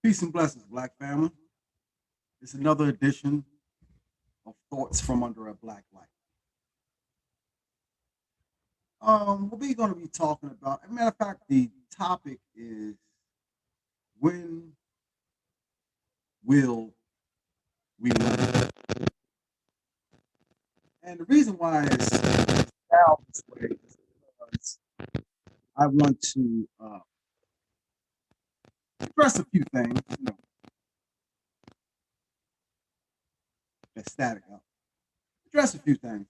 Peace and blessings, Black family. It's another edition of Thoughts from Under a Black Light. What we're going to be talking about, as a matter of fact, the topic is when will we learn? And the reason why it's styled this way is because I want to address a few things, that's static up. Address a few things.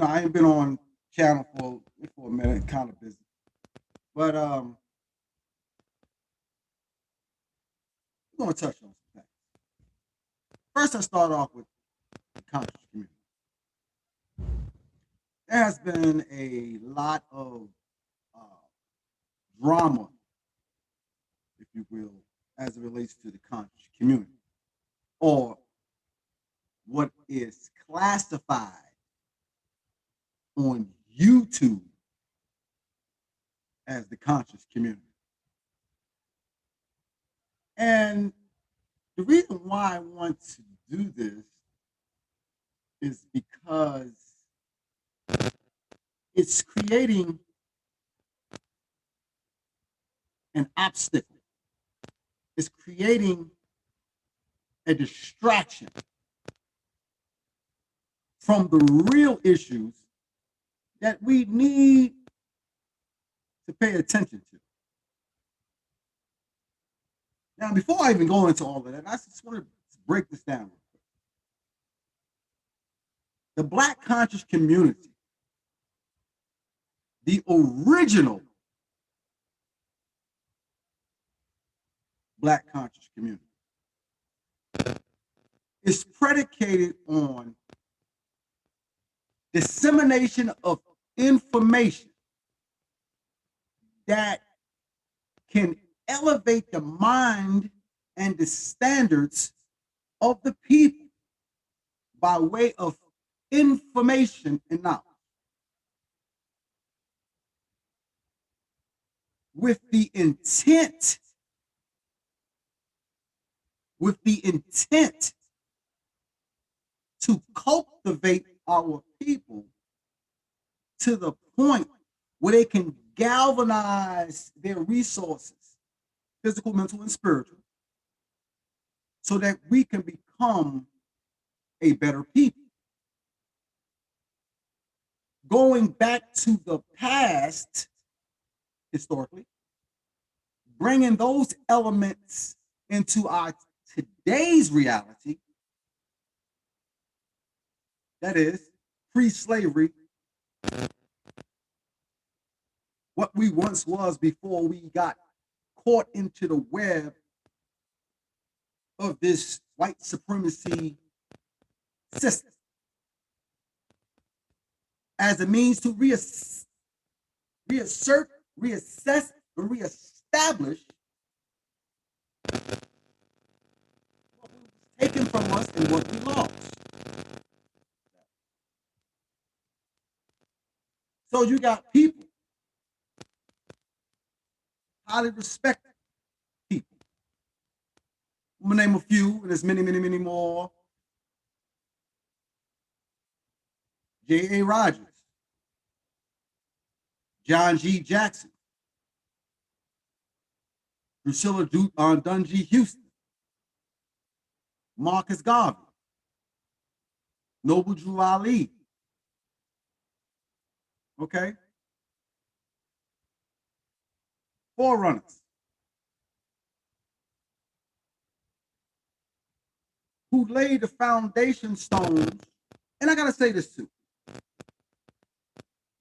I ain't been on channel for a minute, kind of busy. But we're going to touch on some things. First, I start off with the conscious community. There has been a lot of uh, drama, if you will, as it relates to the conscious community, or what is classified on YouTube as the conscious community. And the reason why I want to do this is because it's creating an obstacle. It's creating a distraction from the real issues that we need to pay attention to. Now, before I even go into all of that, I just want to break this down real quick. The Black conscious community, the original Black conscious community, is predicated on dissemination of information that can elevate the mind and the standards of the people by way of information and knowledge, with the intent to cultivate our people to the point where they can galvanize their resources, physical, mental, and spiritual, so that we can become a better people. Going back to the past, historically, bringing those elements into our today's reality, that is pre-slavery, what we once was before we got caught into the web of this white supremacy system, as a means to reassert, reassess, and reestablish what was taken from us and what we lost. So you got people, highly respected people. I'm gonna name a few, and there's many, many, many more. J.A. Rogers, John G. Jackson, Drusilla Dungy Houston, Marcus Garvey, Noble Drew Ali. Okay? Forerunners who laid the foundation stones. And I got to say this too,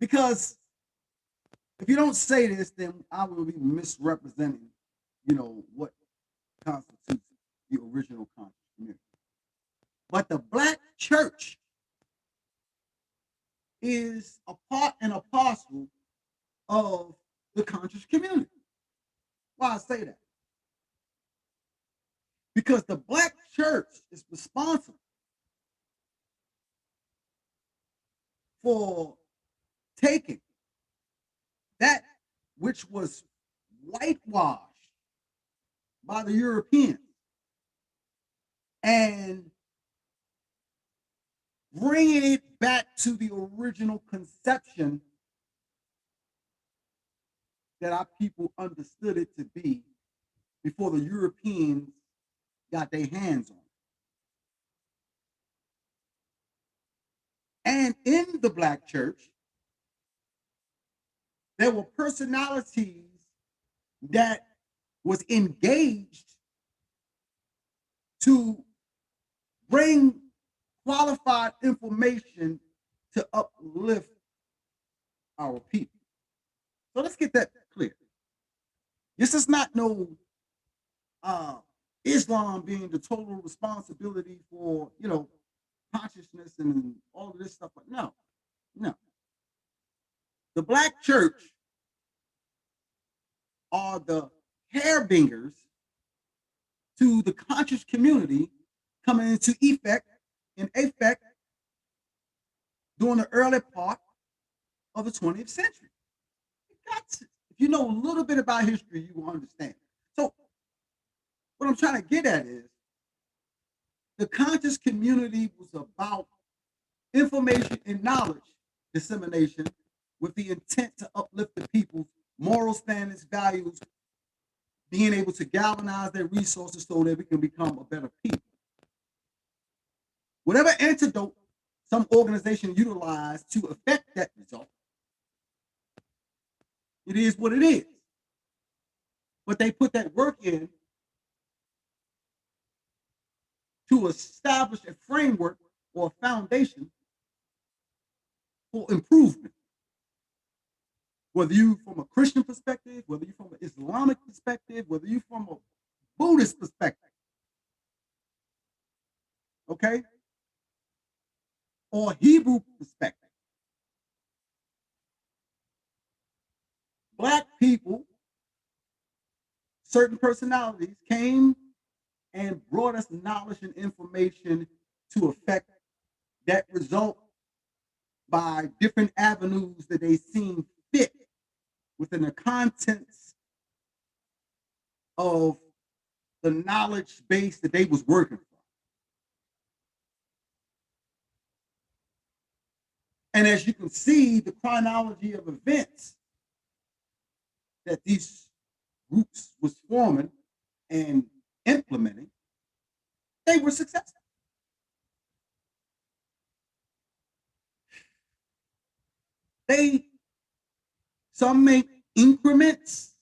because if you don't say this, then I will be misrepresenting, what constitutes the original conscious community. But the Black church is a part and a parcel of the conscious community. Why I say that? Because the Black church is responsible for taking that which was whitewashed by the Europeans and bringing it back to the original conception that our people understood it to be before the Europeans got their hands on it. And in the Black church, there were personalities that was engaged to bring qualified information to uplift our people. So let's get that clear. This is not no Islam being the total responsibility for, consciousness and all of this stuff. But no, no. The Black church are the hairbingers to the conscious community coming into effect during the early part of the 20th century. If you know a little bit about history, you will understand. So what I'm trying to get at is the conscious community was about information and knowledge dissemination with the intent to uplift the people's moral standards, values, being able to galvanize their resources so that we can become a better people. Whatever antidote some organization utilized to affect that result, it is what it is. But they put that work in to establish a framework or a foundation for improvement. Whether you from a Christian perspective, whether you from an Islamic perspective, whether you from a Buddhist perspective, okay, or Hebrew perspective, Black people, certain personalities came and brought us knowledge and information to affect that result by different avenues that they seem fit within the contents of the knowledge base that they was working from. And as you can see, the chronology of events that these groups was forming and implementing, they were successful. Some make increments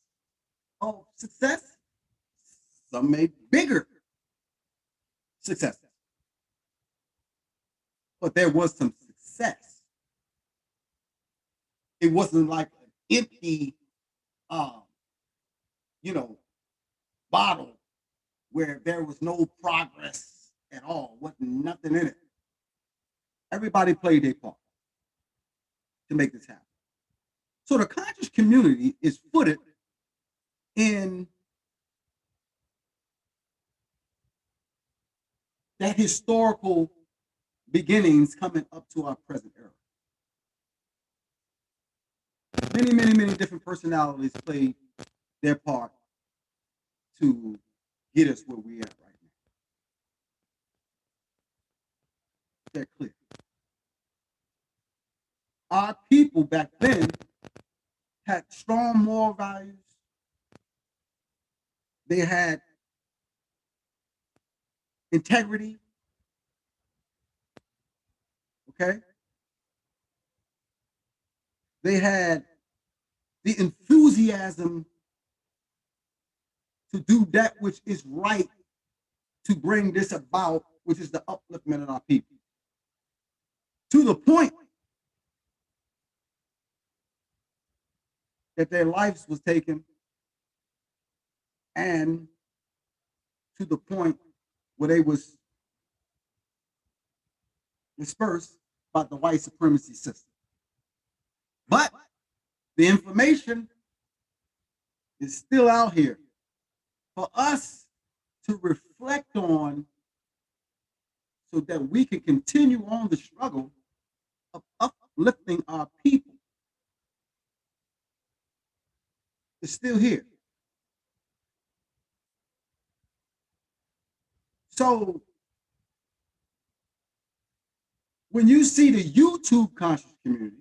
of success, some made bigger successes. But there was some success. It wasn't like an empty, bottle where there was no progress at all, wasn't nothing in it. Everybody played their part to make this happen. So the conscious community is footed in that historical beginnings coming up to our present era. Many, many, many different personalities played their part to get us where we are right now. Is that clear? Our people back then had strong moral values. They had integrity. Okay? They had the enthusiasm to do that which is right to bring this about, which is the upliftment of our people. To the point that their lives was taken, and to the point where they was dispersed by the white supremacy system. But the information is still out here for us to reflect on so that we can continue on the struggle of uplifting our people. It's still here. So when you see the YouTube conscious community,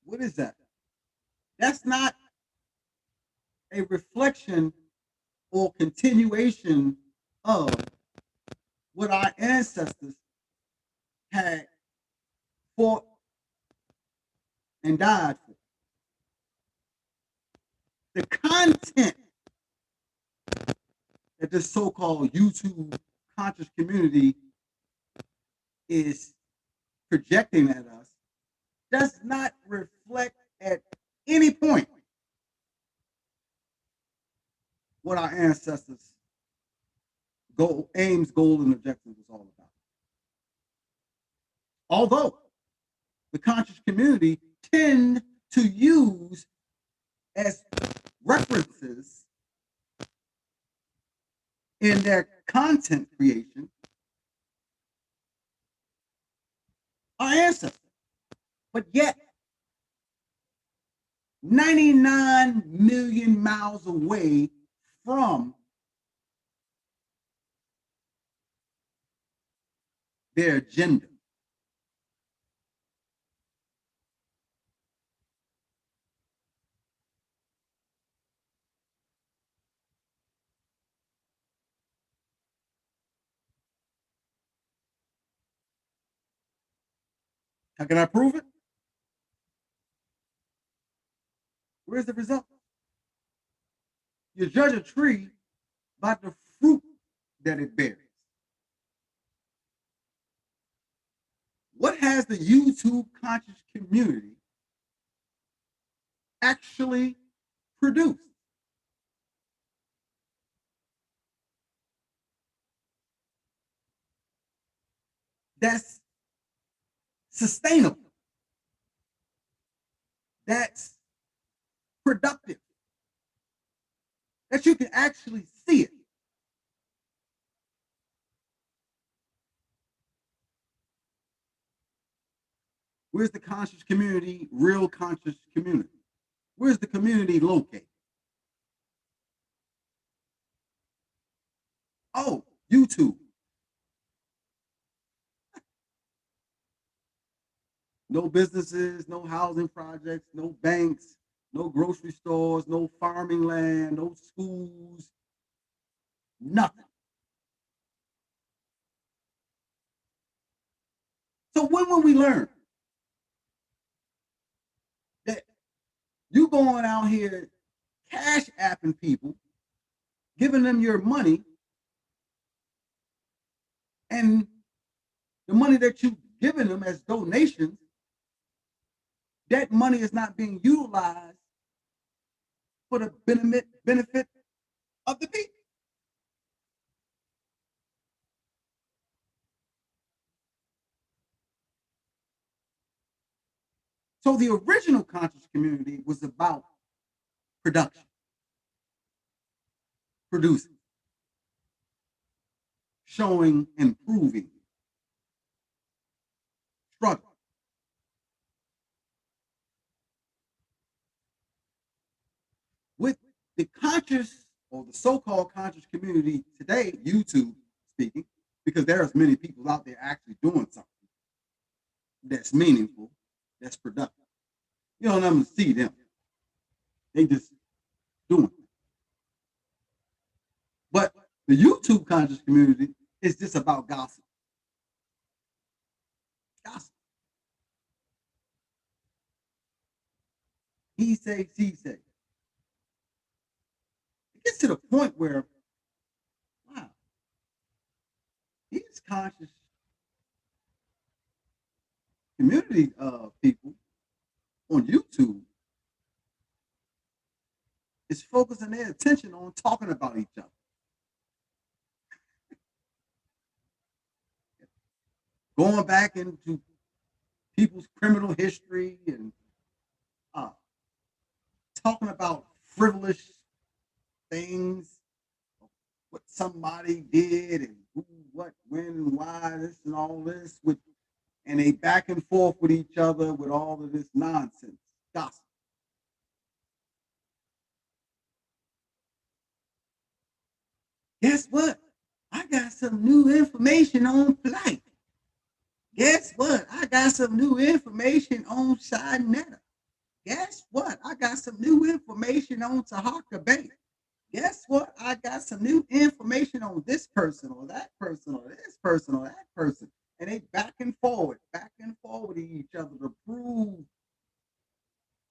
what is that? That's not a reflection or continuation of what our ancestors had fought and died for. The content that this so-called YouTube conscious community is projecting at us does not reflect at any point what our ancestors' aims, goals, and objectives was all about. Although the conscious community tend to use as references in their content creation our ancestors, but yet 99 million miles away from their agenda. How can I prove it? Where's the result? You judge a tree by the fruit that it bears. What has the YouTube conscious community actually produced? That's sustainable. That's productive. That you can actually see it. Where's the conscious community, real conscious community? Where's the community located? Oh, YouTube. No businesses, no housing projects, no banks, no grocery stores, no farming land, no schools, nothing. So when will we learn that you going out here cash apping people, giving them your money, and the money that you've given them as donations, that money is not being utilized for the benefit of the people? So the original conscious community was about production, producing, showing, improving, struggle. With the conscious or the so-called conscious community today, YouTube speaking, because there's many people out there actually doing something that's meaningful, that's productive. You don't ever see them. They just doing it. But the YouTube conscious community is just about gossip. Gossip. He say, she say. It gets to the point where, wow, these conscious community people on YouTube is focusing their attention on talking about each other. Going back into people's criminal history and uh, talking about frivolous things, what somebody did and who, what, when, and why, this and all this, with, and they back and forth with each other with all of this nonsense, gossip. Guess what? I got some new information on flight. Guess what? I got some new information on Sinetta. Guess what? I got some new information on Tahaka Bay. Guess what? I got some new information on this person or that person or this person or that person. And they back and forward to each other to prove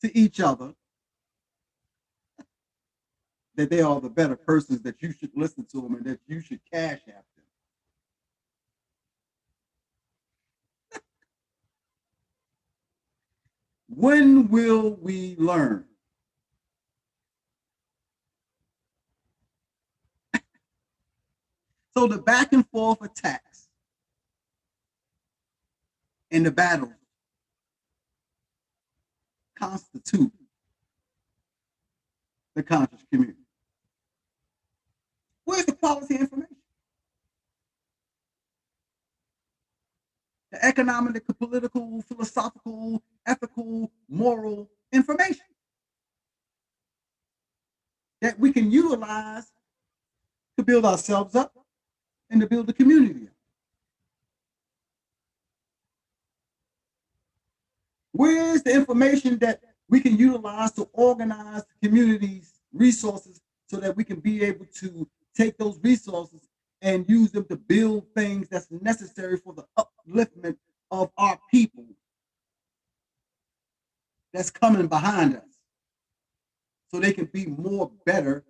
to each other that they are the better persons, that you should listen to them and that you should cash app them. When will we learn? So the back and forth attacks and the battles constitute the conscious community. Where's the quality information? The economic, the political, philosophical, ethical, moral information that we can utilize to build ourselves up and to build the community up. Where's the information that we can utilize to organize the community's resources so that we can be able to take those resources and use them to build things that's necessary for the upliftment of our people that's coming behind us, so they can be more better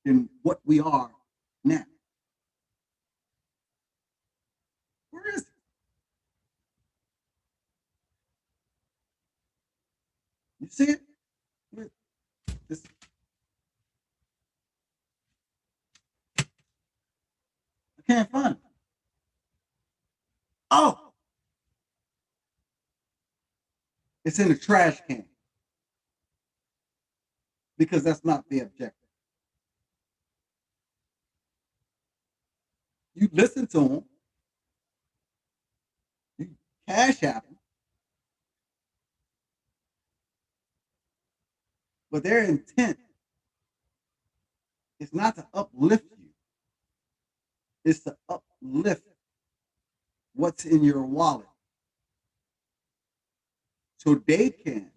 than what we are now? Where is it? You see it? This, I can't find it. Oh, it's in the trash can, because that's not the objective. You listen to them, you cash app them, but their intent is not to uplift you, it's to uplift what's in your wallet so they can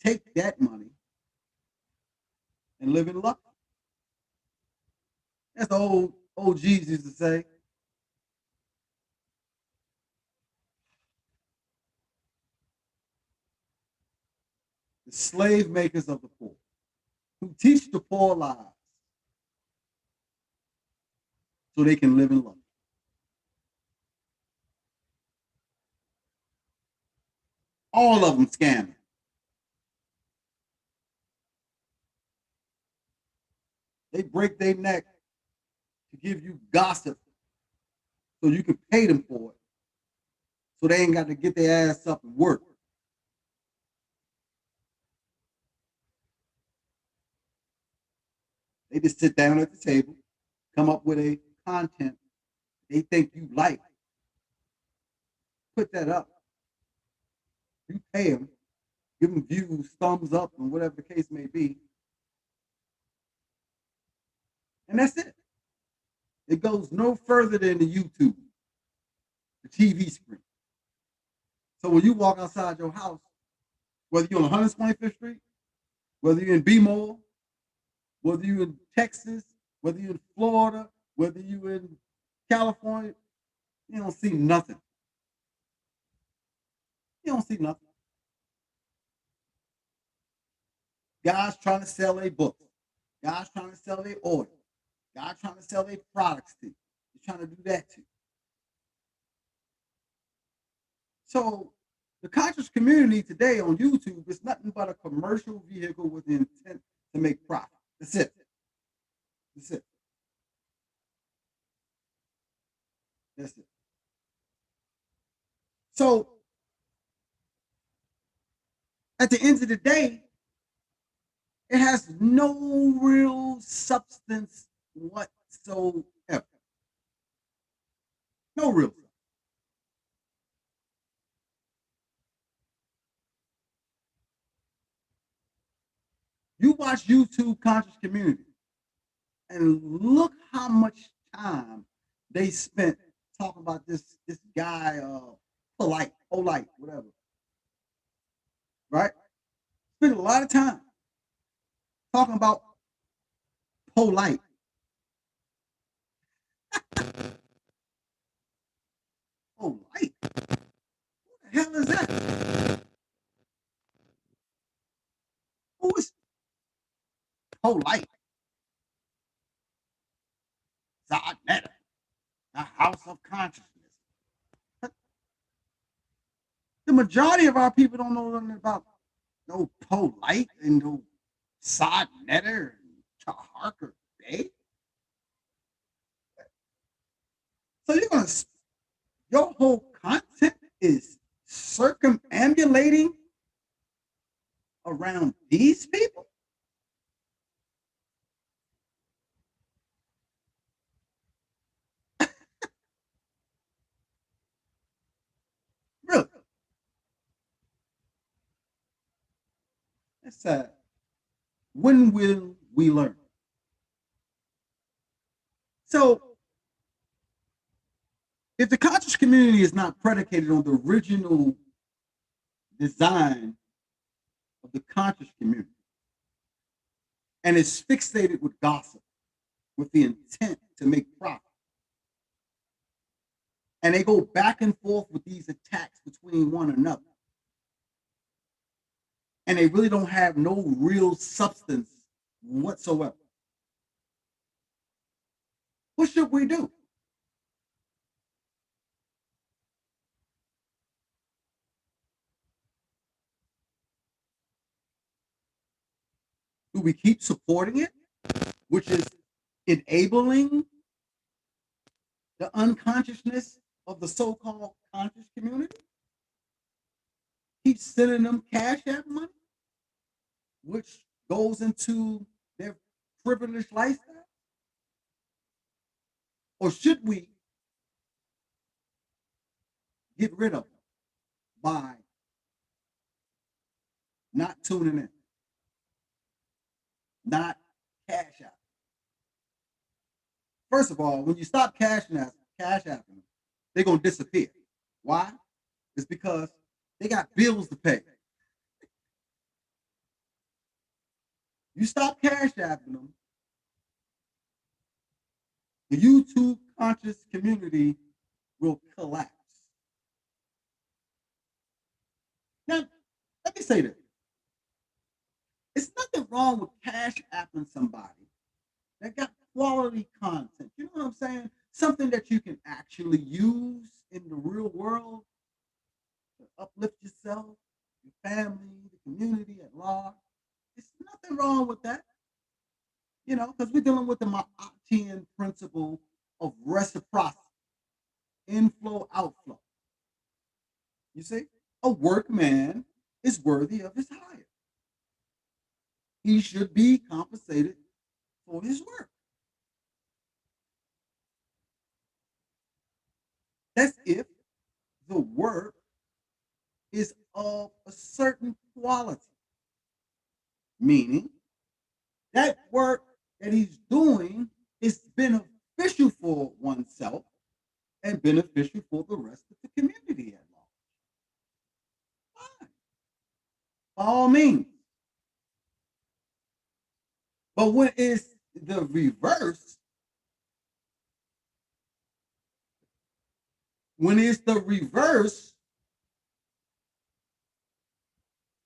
take that money and live in luck. That's the old OGs used to say. The slave makers of the poor, who teach the poor lies so they can live in luck. All of them scamming. They break their neck to give you gossip so you can pay them for it, so they ain't got to get their ass up and work. They just sit down at the table, come up with a content they think you like, put that up. You pay them, give them views, thumbs up, and whatever the case may be, and that's it. It goes no further than the YouTube, the TV screen. So when you walk outside your house, whether you're on 125th Street, whether you're in B-Mall, whether you're in Texas, whether you're in Florida, whether you're in California, you don't see nothing. You don't see nothing. Guys trying to sell their books. Guys trying to sell their oil. Guys trying to sell their products to you. They're trying to do that too. So the conscious community today on YouTube is nothing but a commercial vehicle with the intent to make profit. That's it. That's it. That's it. So at the end of the day, it has no real substance whatsoever. No real substance. You watch YouTube conscious community and look how much time they spent talking about this guy, polite, whatever, right? Spent a lot of time talking about polite. Polite? What the hell is that? Who is polite? Zodnetta, the house of consciousness. The majority of our people don't know nothing about no polite and no Zodnetta and Taharker Bay. So your whole content is circumambulating around these people? Really? That's sad. When will we learn? So, if the conscious community is not predicated on the original design of the conscious community and is fixated with gossip with the intent to make profit, and they go back and forth with these attacks between one another, and they really don't have no real substance whatsoever, what should we do? Do we keep supporting it, which is enabling the unconsciousness of the so-called conscious community? Keep sending them cash app money, which goes into their privileged lifestyle? Or should we get rid of them by not tuning in, not cash out? First of all, when you stop cash apping them, they're gonna disappear. Why? It's because they got bills to pay. You stop cash apping them, the YouTube conscious community will collapse. Now, let me say this. It's nothing wrong with cash apping somebody that got quality content. You know what I'm saying? Something that you can actually use in the real world to uplift yourself, your family, the community at large. It's nothing wrong with that, because we're dealing with the Maatian principle of reciprocity, inflow, outflow. You see, a workman is worthy of his hire. He should be compensated for his work. That's if the work is of a certain quality, meaning that work that he's doing is beneficial for oneself and beneficial for the rest of the community at large. Fine, by all means. But when it's the reverse, when it's the reverse,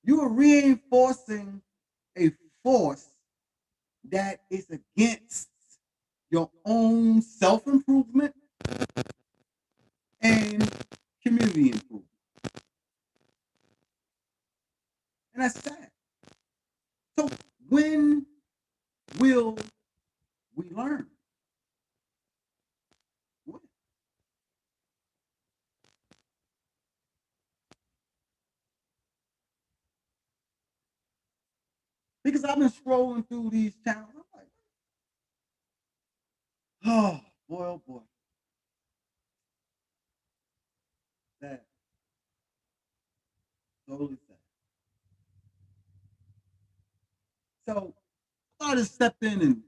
you are reinforcing a force that is against your own self improvement and community improvement. And that's sad. So, when will we learn? When? Because I've been scrolling through these channels. I'm like, oh boy. Sad. Totally sad. So I just stepped in and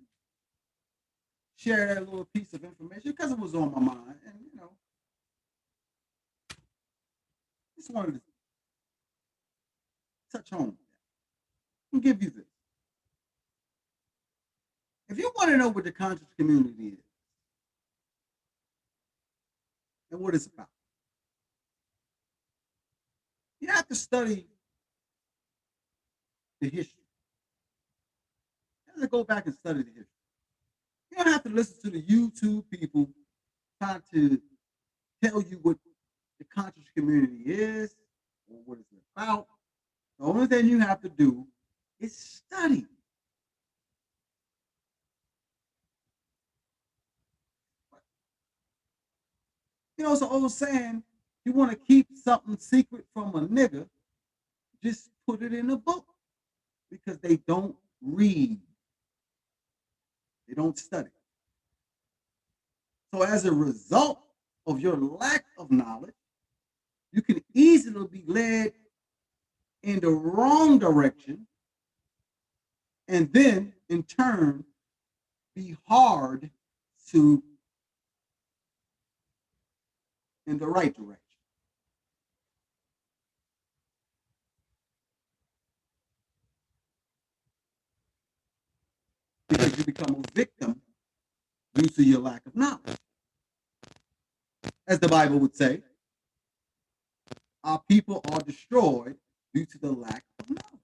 shared that little piece of information because it was on my mind, and just wanted to touch on that and give you this. If you want to know what the conscious community is and what it's about, you have to study the history. You have to go back and study the history. You don't have to listen to the YouTube people trying to tell you what the conscious community is or what it's about. The only thing you have to do is study. It's an old saying, you want to keep something secret from a nigga, just put it in a book because they don't read. They don't study. So as a result of your lack of knowledge, you can easily be led in the wrong direction and then in turn be hard to in the right direction. Because you become a victim due to your lack of knowledge. As the Bible would say, our people are destroyed due to the lack of knowledge.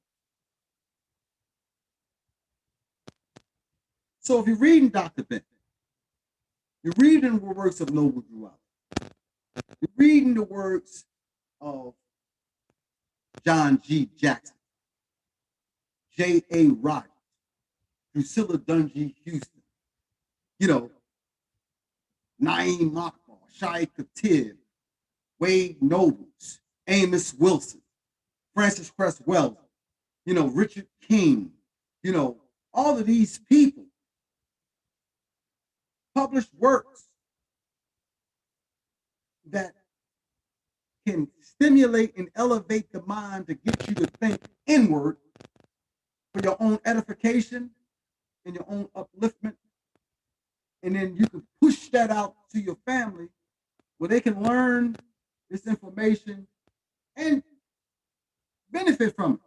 So if you're reading Dr. Bent, you're reading the works of Noble Drew Allen, you're reading the works of John G. Jackson, J.A. Rogers, Drusilla Dungy Houston, Naeem Akbar, Shai Khatib, Wade Nobles, Amos Wilson, Francis Cress Wells, Richard King, all of these people published works that can stimulate and elevate the mind to get you to think inward for your own edification and your own upliftment. And then you can push that out to your family where they can learn this information and benefit from it.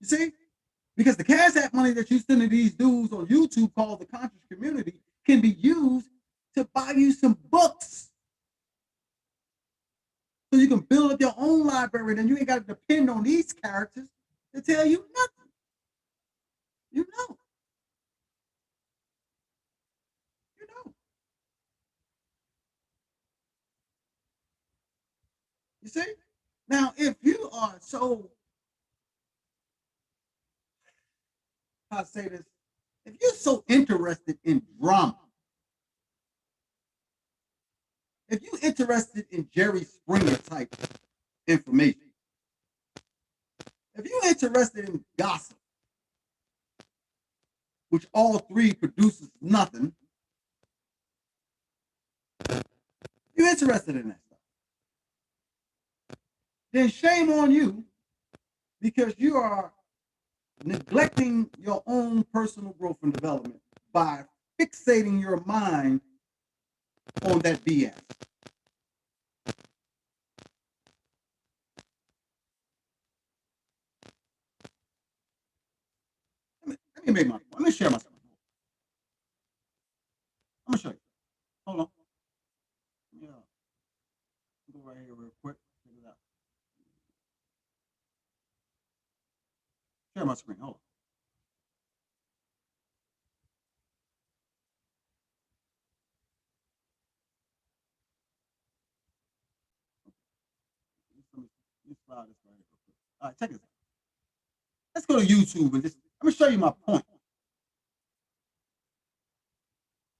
You see? Because the Cash App money that you send to these dudes on YouTube called the Conscious Community can be used to buy you some books. So you can build up your own library, and you ain't got to depend on these characters to tell you nothing. You know. You know. You see? Now, if you are so, how to say this, if you're so interested in drama, if you're interested in Jerry Springer type information, if you're interested in gossip, which all three produces nothing, you're interested in that stuff, then shame on you because you are neglecting your own personal growth and development by fixating your mind on that BS. Let me make my point. Let me share my screen. I'm gonna show you. Hold on. Yeah. Go right here real quick. Check it out. Share my screen. Hold on. Let me slide this right here real quick. All right, check this out. Let's go to YouTube and just let me show you my point.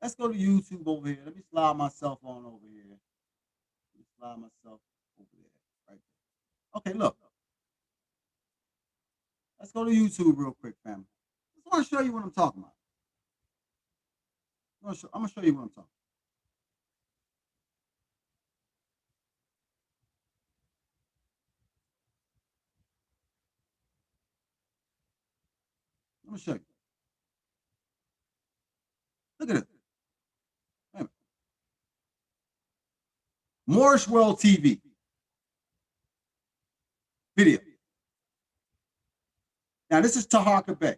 Let's go to YouTube over here. Let me slide myself on over here. Let me slide myself over there. Right there. Okay, look. Let's go to YouTube real quick, family. I just want to show you what I'm talking about. I'm gonna show you what I'm talking about. Let me show you. Look at it. Morris World TV video. Now, this is Tahaka Bay,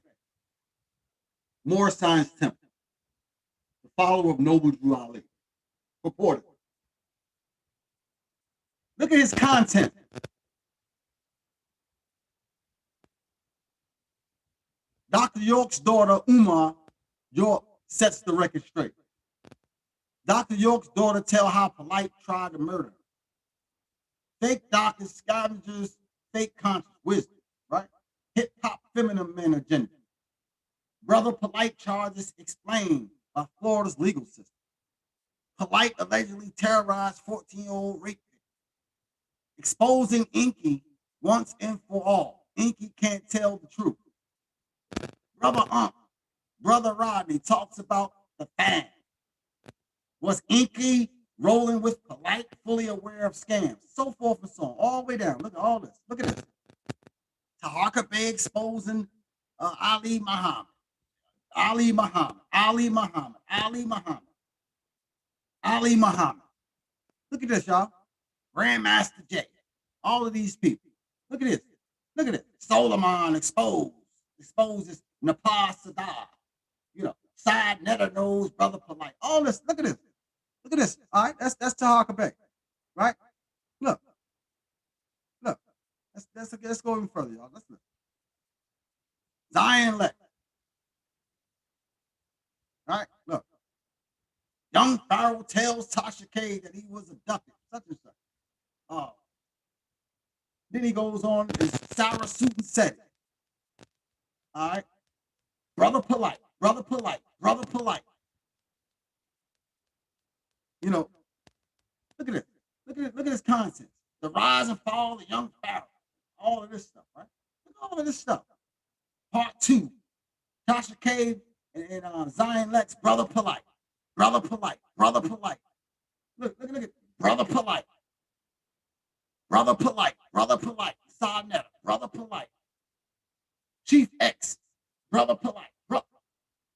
Morris Science Temple, the follower of Noble Drew Ali, reported. Look at his content. Dr. York's daughter, Umar York, sets the record straight. Dr. York's daughter tells how Polite tried to murder her. Fake doctors, scavengers, fake conscious wisdom, right? Hip-hop feminine men agenda. Brother Polite charges explained by Florida's legal system. Polite allegedly terrorized 14-year-old rape victim. Exposing Inky once and for all. Inky can't tell the truth. Brother Rodney talks about the fan. Was Inky rolling with Polite, fully aware of scams, so forth and so on, all the way down. Look at all this. Look at this. Tahaka Bay exposing Ali Muhammad. Ali Muhammad. Look at this, y'all. Grandmaster J. All of these people. Look at this. Look at it. Solomon exposes Nepal Sadar. Side netter knows Brother Polite. All this. Look at this. Look at this. All right, that's Tahaka Bay, right? Look. Let's go even further, y'all. Let's look. Zion Lex. All right, look. Young Pharaoh tells Tasha K that he was abducted, such and such. Then he goes on, is Sarah Susan said it. All right. Brother Polite. Look at it. Look at his content. The rise and fall of the young Pharaoh. All of this stuff, right? Look at all of this stuff. Part 2. Tasha Cave and Zion Lex, Brother Polite. Look at Brother Polite. Sarnetta, Brother Polite. Chief X, Brother Polite. Come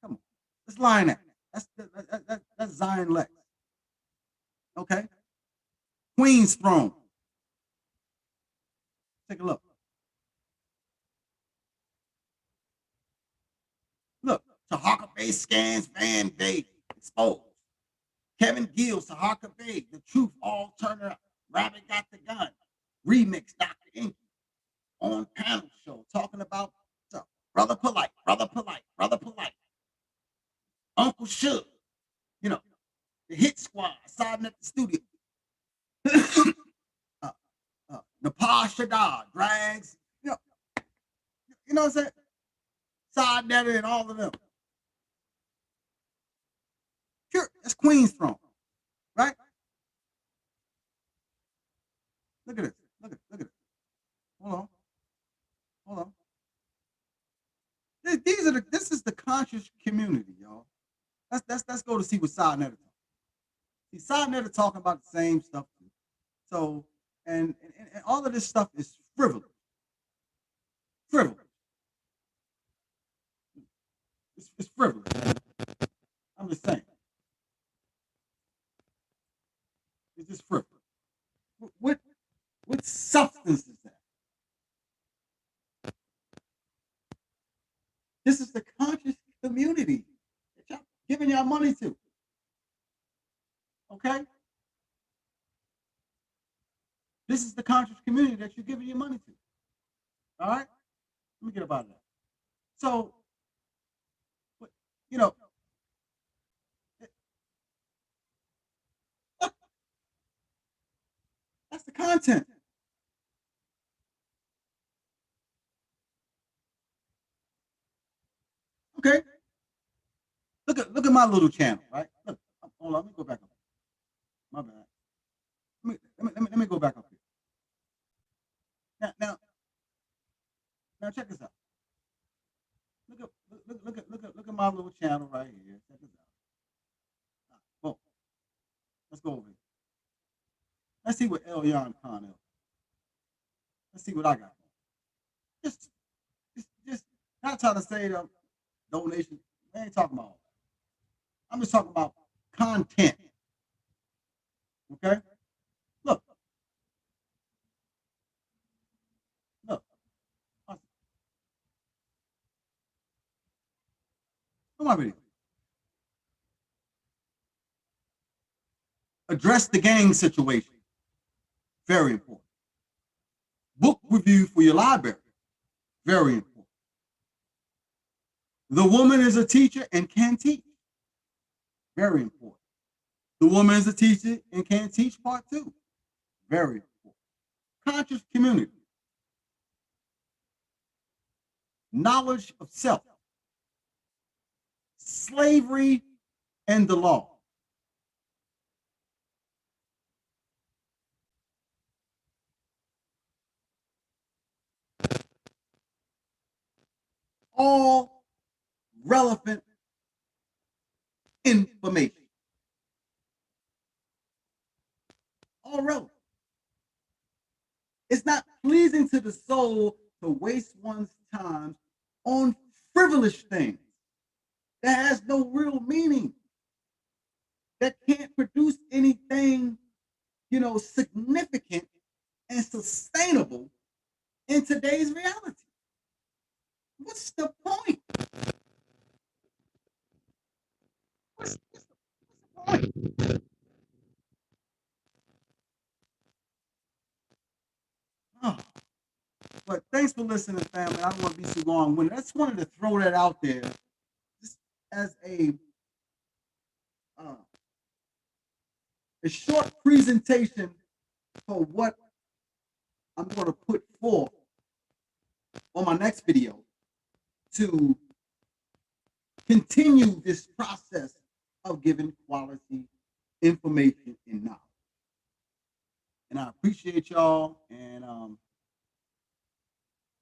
on. Let's line that. That's Zion Lex. Okay. Queen's Throne. Take a look. Look, Tahaka Bay scans Van Bay exposed. Kevin Gill, Tahaka Bay, The Truth, All Turner, Rabbit Got the Gun. Remix, Dr. Inky. On panel show, talking about Brother Polite. Uncle Suge, the Hit Squad, siding at the studio. Nepal Shadar, Drags, you know what I'm saying? Side Netter and all of them. Sure, that's Queen's Throne, right? Look at this. Look at it. Hold on. This is the conscious community, y'all. Let's go to see what Side Netter talking. See, Side Netter talking about the same stuff too. So, and all of this stuff is frivolous. It's frivolous. I'm just saying. It's just frivolous. What substance is that? This is the conscious community that y'all giving y'all money to. Okay? This is the conscious community that you're giving your money to. All right? Let me get about that. So, that's the content. Okay? Look at my little channel, right? Look, hold on, let me go back up. My bad. Let me go back up here. Now, check this out. Look at my little channel right here. Check this out. Boom. Let's go over here. Let's see what ElyonKhanEL. Let's see what I got. Just not trying to say that donations. I ain't talking about all that. I'm just talking about content. Okay? Look, look. Come on, video. Address the gang situation. Very important. Book review for your library. Very important. The woman is a teacher and can teach. Very important. The woman is a teacher and can teach part two. Very important. Conscious community. Knowledge of self. Slavery and the law. All relevant information. All relevant. It's not pleasing to the soul to waste one's time on frivolous things that has no real meaning, that can't produce anything, significant and sustainable in today's reality. What's the point? What's the point? Oh, but thanks for listening, family. I don't want to be too long-winded. I just wanted to throw that out there, just as uh, a short presentation for what I'm going to put forth on my next video to continue this process of giving quality information and knowledge. And I appreciate y'all. And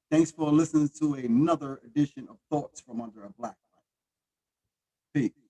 thanks for listening to another edition of Thoughts from Under a Black Light. Peace.